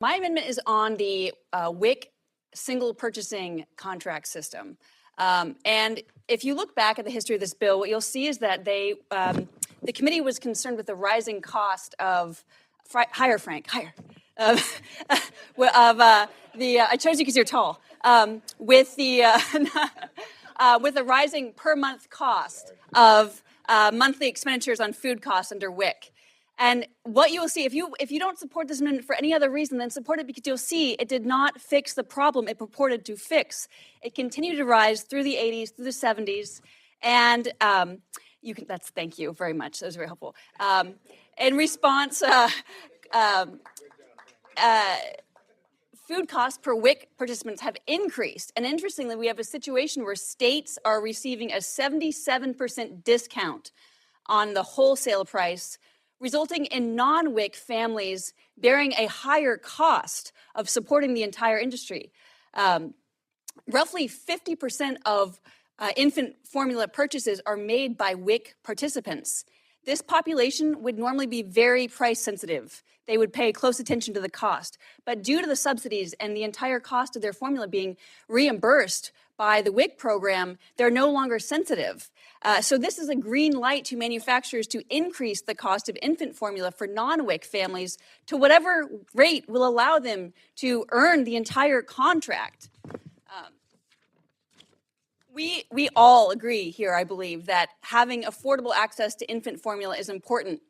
My amendment is on the WIC single purchasing contract system. And if you look back at the history of this bill, what you'll see is that the committee was concerned with the rising cost of I chose you because you're tall. With the rising per month cost of monthly expenditures on food costs under WIC. And what you will see, if you don't support this amendment for any other reason, then support it because you'll see it did not fix the problem it purported to fix. It continued to rise through the 80s, through the 70s, and thank you very much. That was very helpful. In response, food costs per WIC participants have increased. And interestingly, we have a situation where states are receiving a 77% discount on the wholesale price, resulting in non-WIC families bearing a higher cost of supporting the entire industry. Roughly 50% of infant formula purchases are made by WIC participants. This population would normally be very price sensitive. They would pay close attention to the cost. But due to the subsidies and the entire cost of their formula being reimbursed by the WIC program, they're no longer sensitive. So this is a green light to manufacturers to increase the cost of infant formula for non-WIC families to whatever rate will allow them to earn the entire contract. We all agree here, I believe, that having affordable access to infant formula is important.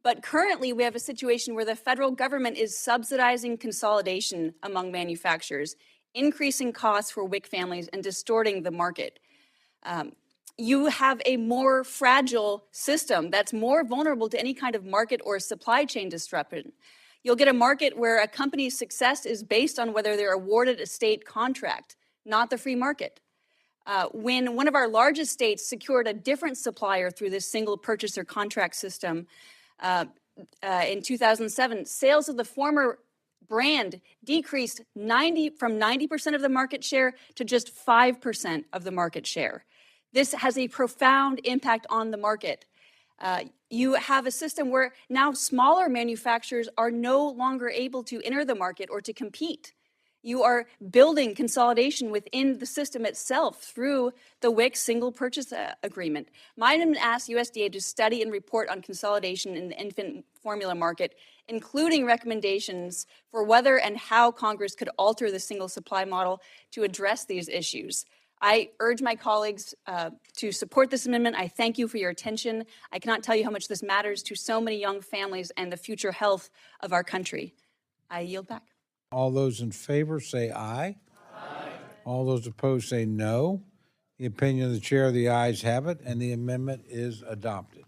But currently, we have a situation where the federal government is subsidizing consolidation among manufacturers, increasing costs for WIC families, and distorting the market. You have a more fragile system that's more vulnerable to any kind of market or supply chain disruption. You'll get a market where a company's success is based on whether they're awarded a state contract, not the free market. When one of our largest states secured a different supplier through this single purchaser contract system in 2007, sales of the former brand decreased from 90% of the market share to just 5% of the market share. This has a profound impact on the market. You have a system where now smaller manufacturers are no longer able to enter the market or to compete. You are building consolidation within the system itself through the WIC single purchase agreement. My amendment asks USDA to study and report on consolidation in the infant formula market, including recommendations for whether and how Congress could alter the single supply model to address these issues. I urge my colleagues to support this amendment. I thank you for your attention. I cannot tell you how much this matters to so many young families and the future health of our country. I yield back. All those in favor say aye. Aye. All those opposed say no. The opinion of the chair, the ayes have it, and the amendment is adopted.